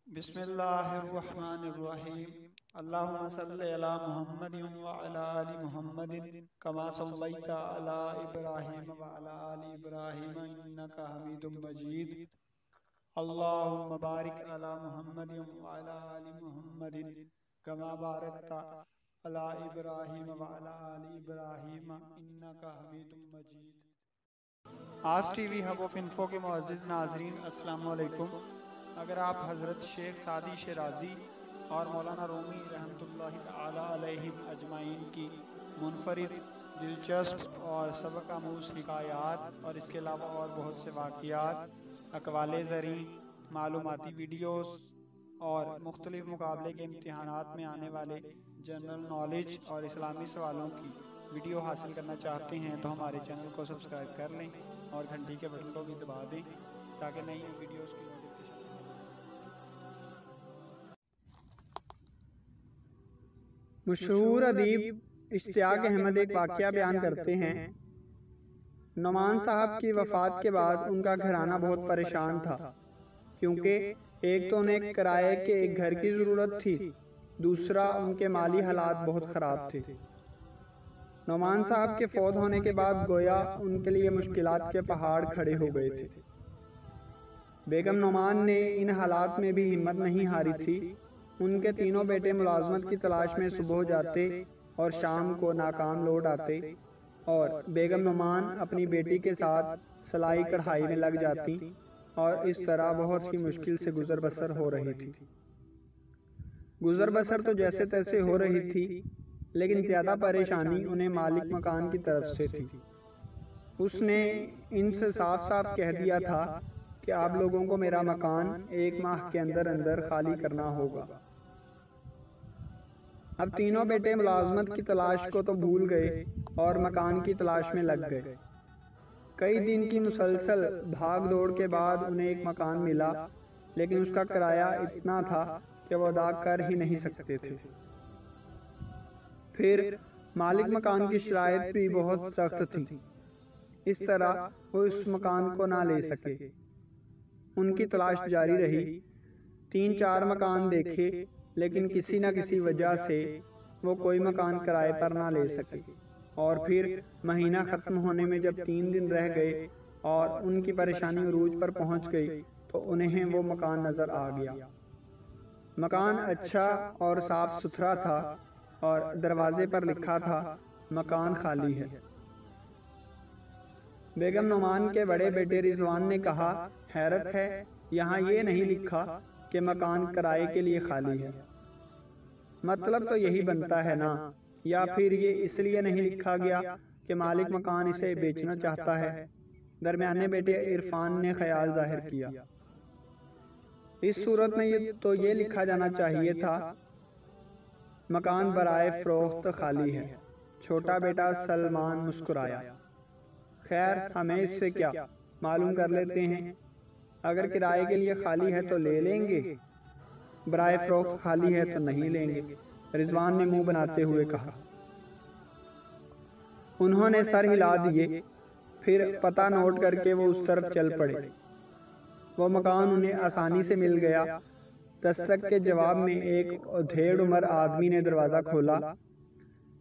بسم اللہ الرحمن الرحیم اللہم صلی علی محمد وعلی آل محمد کما صلیت علی ابراہیم وعلی آل ابراہیم انکا حمید مجید اللہم بارک علی محمد وعلی آل محمد کما بارکت علی ابراہیم وعلی آل ابراہیم انکا حمید مجید۔ آس TV hub of info کے معزز ناظرین السلام علیکم۔ اگر آپ حضرت شیخ سعدی شیرازی اور مولانا رومی رحمۃ اللہ تعالی علیہ اجمعین کی منفرد، دلچسپ اور سبق آموز حکایات اور اس کے علاوہ اور بہت سے واقعات، اقوال زریں، معلوماتی ویڈیوز اور مختلف مقابلے کے امتحانات میں آنے والے جنرل نالج اور اسلامی سوالوں کی ویڈیو حاصل کرنا چاہتے ہیں تو ہمارے چینل کو سبسکرائب کر لیں اور گھنٹی کے بٹن کو بھی دبا دیں تاکہ نئی ویڈیوز کی نوٹیفیکیشن۔ مشہور ادیب اشتیاق احمد ایک واقعہ بیان کرتے ہیں۔ نعمان صاحب کی وفات کے بعد ان کا گھرانہ بہت پریشان تھا، کیونکہ ایک تو انہیں کرائے کے ایک گھر کی ضرورت تھی، دوسرا ان کے مالی حالات بہت خراب تھے۔ نعمان صاحب کے فوت ہونے کے بعد گویا ان کے لیے مشکلات کے پہاڑ کھڑے ہو گئے تھے۔ بیگم نعمان نے ان حالات میں بھی ہمت نہیں ہاری تھی۔ ان کے تینوں بیٹے ملازمت کی تلاش میں صبح جاتے اور شام کو ناکام لوٹ آتے، اور بیگم نعمان اپنی بیٹی کے ساتھ سلائی کڑھائی میں لگ جاتی، اور اس طرح بہت ہی مشکل سے گزر بسر ہو رہی تھی۔ گزر بسر تو جیسے تیسے ہو رہی تھی، لیکن زیادہ پریشانی انہیں مالک مکان کی طرف سے تھی۔ اس نے ان سے صاف صاف کہہ دیا تھا کہ آپ لوگوں کو میرا مکان 1 ماہ کے اندر اندر خالی کرنا ہوگا۔ اب تینوں بیٹے ملازمت کی تلاش کو تو بھول گئے اور مکان کی تلاش میں لگ گئے۔ کئی دن کی مسلسل بھاگ دوڑ کے بعد انہیں ایک مکان ملا، لیکن اس کا کرایہ اتنا تھا کہ وہ ادا کر ہی نہیں سکتے تھے۔ پھر مالک مکان کی شرائط بھی بہت سخت تھی، اس طرح وہ اس مکان کو نہ لے سکے۔ ان کی تلاش جاری رہی، 3-4 مکان دیکھے، لیکن کسی نہ کسی وجہ سے وہ کوئی مکان کرائے پر نہ لے سکے، اور پھر مہینہ ختم ہونے میں جب 3 دن رہ گئے اور ان کی پریشانی عروج پر پہنچ گئی تو انہیں وہ مکان نظر آ گیا۔ مکان اچھا اور صاف ستھرا تھا اور دروازے پر لکھا تھا مکان خالی ہے۔ بیگم نعمان کے بڑے بیٹے رضوان نے کہا، حیرت ہے، یہاں یہ نہیں لکھا کہ مکان کرائے کے لیے خالی ہے۔ مطلب تو یہی بنتا ہے نا، یا پھر یہ اس لیے نہیں لکھا گیا کہ مالک مکان اسے بیچنا چاہتا ہے؟ درمیانے بیٹے عرفان نے خیال ظاہر کیا۔ اس صورت میں یہ لکھا جانا چاہیے تھا مکان برائے فروخت خالی ہے۔ چھوٹا بیٹا سلمان مسکرایا، خیر ہمیں اس سے کیا، معلوم کر لیتے ہیں، اگر کرائے کے لیے خالی ہے تو لے لیں گے، برائے فروخت خالی ہے تو نہیں لیں گے، رضوان نے منہ بناتے ہوئے کہا۔ انہوں نے سر ہلا دیے، پھر پتہ نوٹ کر کے وہ اس طرف چل پڑے۔ وہ مکان انہیں آسانی سے مل گیا۔ دستک کے جواب میں ایک ادھیڑ عمر آدمی نے دروازہ کھولا۔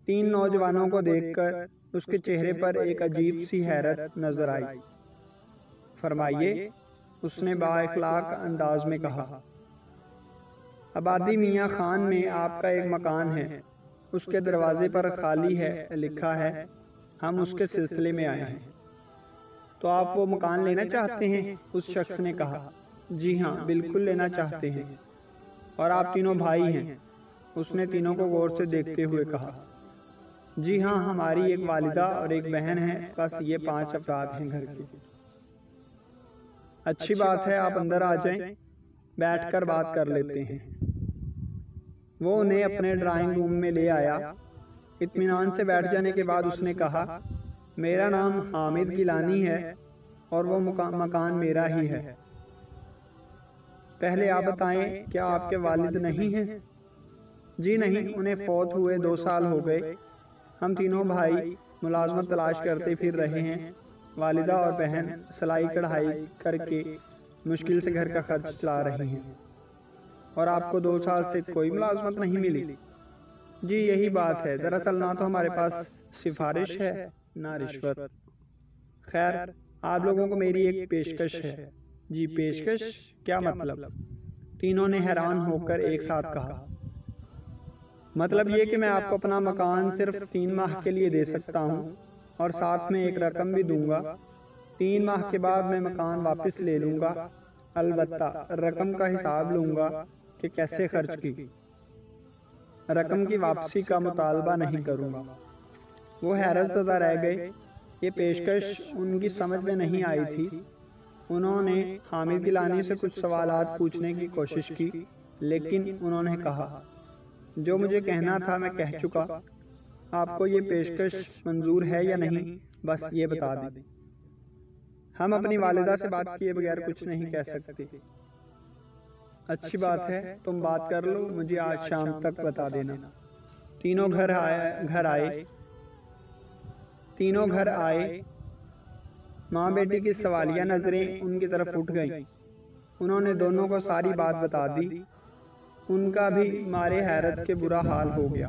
3 نوجوانوں کو دیکھ کر اس کے چہرے پر ایک عجیب سی حیرت نظر آئی۔ فرمائیے، اس نے با اخلاق انداز میں کہا۔ آبادی میاں خان میں آپ کا ایک مکان ہے، اس کے دروازے پر خالی ہے لکھا ہے، ہم اس کے سلسلے میں آئے ہیں۔ تو آپ وہ مکان لینا چاہتے ہیں؟ اس شخص نے کہا۔ جی ہاں، بالکل لینا چاہتے ہیں۔ اور آپ تینوں بھائی ہیں؟ اس نے تینوں کو غور سے دیکھتے ہوئے کہا۔ جی ہاں، ہماری ایک والدہ اور ایک بہن ہے، بس یہ 5 افراد ہیں گھر کے۔ اچھی بات ہے، آپ اندر آ جائیں، بیٹھ کر بات کر لیتے ہیں۔ وہ انہیں اپنے ڈرائنگ روم میں لے آیا۔ اطمینان سے بیٹھ جانے کے بعد اس نے کہا، میرا نام حامد گیلانی ہے اور وہ مکان میرا ہی ہے۔ پہلے آپ بتائیں، کیا آپ کے والد نہیں ہیں؟ جی نہیں، انہیں فوت ہوئے 2 سال ہو گئے۔ ہم تینوں بھائی ملازمت تلاش کرتے پھر رہے ہیں، والدہ اور بہن سلائی کڑھائی کر کے مشکل سے گھر کا خرچ چلا رہی ہیں۔ اور آپ کو 2 سال سے کوئی ملازمت نہیں ملی؟ جی یہی بات ہے، دراصل نہ تو ہمارے پاس سفارش ہے نہ رشوت۔ خیر آپ لوگوں کو میری ایک پیشکش ہے۔ جی پیشکش؟ کیا مطلب؟ تینوں نے حیران ہو کر ایک ساتھ کہا۔ مطلب یہ کہ میں آپ کو اپنا مکان صرف 3 ماہ کے لیے دے سکتا ہوں اور ساتھ میں ایک رقم بھی دوں گا۔ 3 ماہ کے بعد میں مکان واپس لے لوں گا، البتہ رقم کا حساب لوں گا کہ کیسے خرچ کی۔ رقم کی واپسی کا مطالبہ نہیں کروں گا۔ وہ حیرت زدہ رہ گئے۔ یہ پیشکش ان کی سمجھ میں نہیں آئی تھی۔ انہوں نے حامد گیلانی سے کچھ سوالات پوچھنے کی کوشش کی، لیکن انہوں نے کہا جو مجھے کہنا تھا میں کہہ چکا۔ آپ کو یہ پیشکش منظور ہے یا نہیں بس یہ بتا دیں۔ ہم اپنی والدہ سے بات کیے بغیر کچھ نہیں کہہ سکتے۔ اچھی بات ہے، تم بات کر لو، مجھے آج شام تک بتا دینا۔ تینوں گھر آئے۔ ماں بیٹی کی سوالیہ نظریں ان کی طرف اٹھ گئیں۔ انہوں نے دونوں کو ساری بات بتا دی۔ ان کا بھی مارے حیرت کے برا حال ہو گیا۔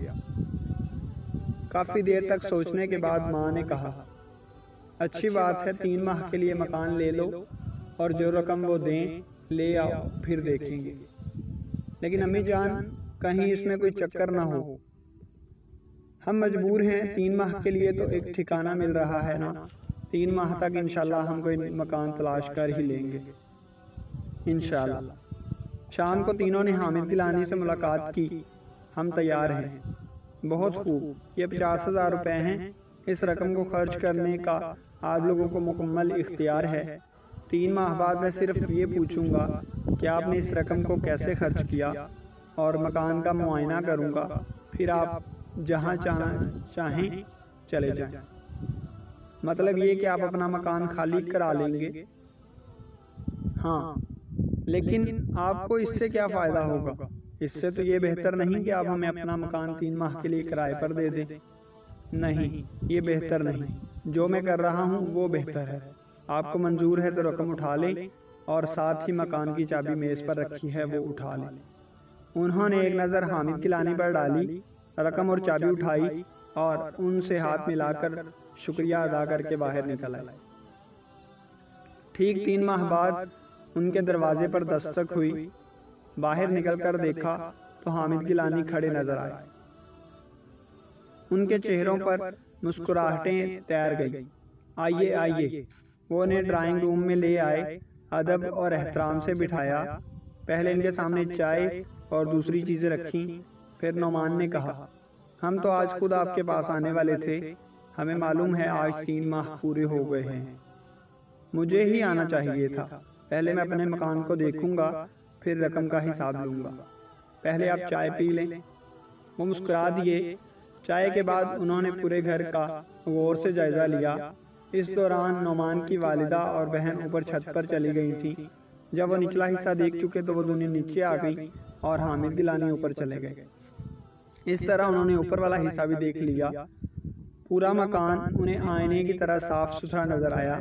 کافی دیر تک سوچنے کے بعد ماں نے کہا اچھی بات ہے، 3 ماہ کے لیے مکان لے لو اور جو رقم وہ دیں لے آؤ، پھر دیکھیں گے۔ لیکن امی جان کہیں اس میں کوئی چکر نہ ہو۔ ہم مجبور ہیں، 3 ماہ کے لیے تو ایک ٹھکانہ مل رہا ہے نا۔ 3 ماہ تک انشاءاللہ ہم کوئی مکان تلاش کر ہی لیں گے انشاءاللہ۔ شام کو تینوں نے حامد گیلانی سے ملاقات کی۔ ہم تیار ہیں۔ بہت خوب، یہ 50,000 روپے ہیں۔ اس رقم کو خرچ کرنے کا آپ لوگوں کو مکمل اختیار ہے۔ 3 ماہ بعد میں صرف یہ پوچھوں گا کہ آپ نے اس رقم کو کیسے خرچ کیا، اور مکان کا معائنہ کروں گا، پھر آپ جہاں چاہیں چلے جائیں۔ مطلب یہ کہ آپ اپنا مکان خالی کرا لیں گے؟ ہاں، لیکن آپ کو اس سے کیا فائدہ ہوگا؟ اس سے تو یہ بہتر نہیں کہ آپ ہمیں اپنا مکان 3 ماہ کے لیے کرائے پر دے دیں۔ نہیں، یہ بہتر نہیں۔ جو میں کر رہا ہوں وہ بہتر ہے۔ آپ کو منظور ہے تو رقم اٹھا لیں، اور ساتھ ہی مکان کی چابی میز پر رکھی ہے وہ اٹھا لیں۔ انہوں نے ایک نظر حامد گیلانی پر ڈالی، رقم اور چابی اٹھائی اور ان سے ہاتھ ملا کر شکریہ ادا کر کے باہر نکل آئے۔ ٹھیک 3 ماہ بعد ان کے دروازے پر دستک ہوئی۔ باہر نکل کر دیکھا تو حامد گیلانی کھڑے نظر آئے۔ ان کے چہروں پر مسکراہٹیں تیر گئیں۔ آئیے آئیے، وہ انہیں ڈرائنگ روم میں لے آئے، ادب اور احترام سے بٹھایا۔ پہلے ان کے سامنے چائے اور دوسری چیزیں رکھیں۔ پھر نعمان نے کہا ہم تو آج خود آپ کے پاس آنے والے تھے، ہمیں معلوم ہے آج 3 ماہ پورے ہو گئے ہیں۔ مجھے ہی آنا چاہیے تھا۔ پہلے میں اپنے مکان کو دیکھوں گا، پھر رقم کا حساب لوں گا۔ پہلے آپ چائے پی لیں۔ وہ مسکرا دیے۔ چائے کے بعد انہوں نے پورے گھر کا غور سے جائزہ لیا۔ اس دوران نعمان کی والدہ اور بہن اوپر چھت پر چلی گئی تھیں۔ جب وہ نچلا حصہ دیکھ چکے تو وہ دونوں نیچے آ گئی اور حامد گیلانی اوپر چلے گئے۔ اس طرح انہوں نے اوپر والا حصہ بھی دیکھ لیا۔ پورا مکان انہیں آئینے کی طرح صاف ستھرا نظر آیا۔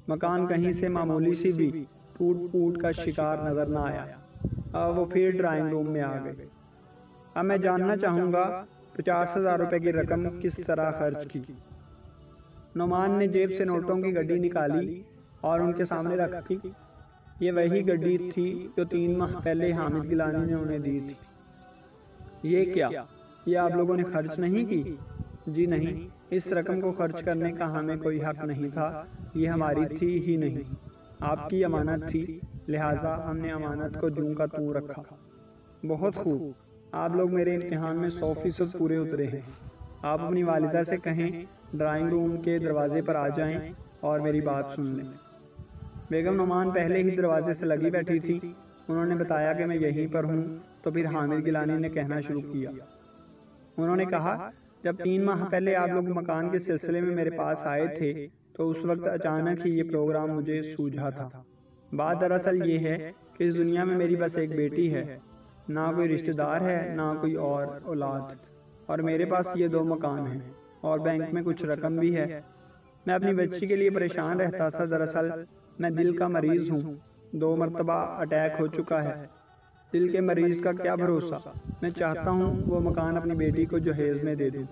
مکان کہیں سے معمولی سی بھی ٹوٹ کا شکار نظر نہ آیا۔ وہ پھر ڈرائنگ روم میں آ گئے۔ اب میں جاننا چاہوں گا 50,000 روپے کی رقم کس طرح خرچ کی؟ نعمان نے جیب سے نوٹوں کی گڈی نکالی اور ان کے سامنے رکھی۔ یہ وہی گڈی تھی جو 3 ماہ پہلے حامد گیلانی نے انہیں دی تھی۔ یہ کیا؟ یہ آپ لوگوں نے خرچ نہیں کی؟ جی نہیں، اس رقم کو خرچ کرنے کا ہمیں کوئی حق نہیں تھا، یہ ہماری تھی ہی نہیں، آپ کی امانت تھی، لہٰذا ہم نے امانت کو جوں کا توں رکھا۔ بہت خوب، آپ لوگ میرے امتحان میں 100% پورے اترے ہیں۔ آپ اپنی والدہ سے کہیں ڈرائنگ روم کے دروازے پر آ جائیں اور میری بات سن لیں۔ بیگم نعمان پہلے ہی دروازے سے لگی بیٹھی تھی۔ انہوں نے بتایا کہ میں یہیں پر ہوں، تو پھر حامد گیلانی نے کہنا شروع کیا۔ انہوں نے کہا جب 3 ماہ پہلے آپ لوگ مکان کے سلسلے میں میرے پاس آئے تھے تو اس وقت اچانک ہی یہ پروگرام مجھے سوجھا تھا۔ بات دراصل یہ ہے کہ اس دنیا میں میری بس ایک بیٹی ہے، نہ کوئی رشتہ دار ہے نہ کوئی اور اولاد، اور میرے پاس یہ 2 مکان ہیں اور بینک میں کچھ رقم بھی ہے۔ میں اپنی بچی کے لیے پریشان رہتا تھا۔ دراصل میں دل کا مریض ہوں، 2 مرتبہ اٹیک ہو چکا ہے۔ دل کے مریض کا کیا بھروسہ، میں چاہتا ہوں وہ مکان اپنی بیٹی کو جہیز میں دے دوں۔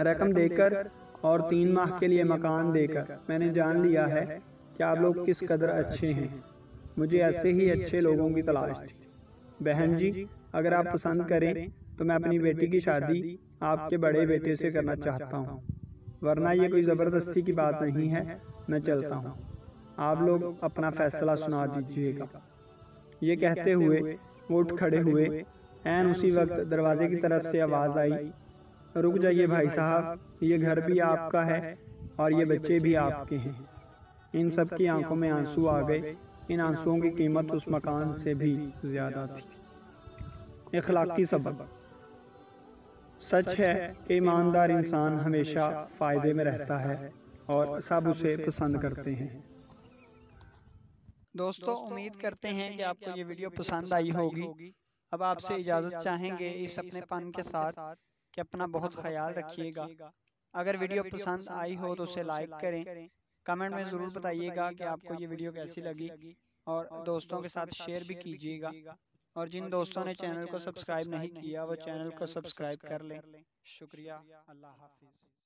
رقم دے کر اور 3 ماہ کے لیے مکان دے کر میں نے جان لیا ہے کہ آپ لوگ کس قدر اچھے ہیں۔ مجھے ایسے ہی اچھے لوگوں کی تلاش تھی۔ بہن جی، اگر آپ پسند کریں تو میں اپنی بیٹی کی شادی آپ کے بڑے بیٹے سے کرنا چاہتا ہوں، ورنہ یہ کوئی زبردستی کی بات نہیں ہے۔ میں چلتا ہوں، آپ لوگ اپنا فیصلہ سنا دیجیے گا۔ یہ کہتے ہوئے وہ اٹھ کھڑے ہوئے۔ عین اسی وقت دروازے کی طرف سے آواز آئی، رک جائیے بھائی صاحب، یہ گھر بھی آپ کا ہے اور یہ بچے بھی آپ کے ہیں۔ ان سب کی آنکھوں میں آنسو آ گئے۔ ان آنسوؤں کی قیمت اس مکان سے بھی زیادہ تھی۔ اخلاقی سبق۔ سچ ہے کہ ایماندار انسان ہمیشہ فائدے میں رہتا ہے اور سب اسے پسند کرتے ہیں۔ دوستو، امید کرتے ہیں کہ آپ کو یہ ویڈیو پسند آئی ہوگی۔ اب آپ سے اجازت چاہیں گے اس اپنے پن کے ساتھ کہ اپنا بہت خیال رکھیے گا۔ اگر ویڈیو پسند آئی ہو تو اسے لائک کریں، کمنٹ میں ضرور بتائیے گا کہ آپ کو یہ ویڈیو کیسی لگی، اور دوستوں کے ساتھ شیئر بھی کیجیے گا۔ اور جن دوستوں نے چینل کو سبسکرائب نہیں کیا وہ چینل کو سبسکرائب کر لیں۔ شکریہ، اللہ حافظ۔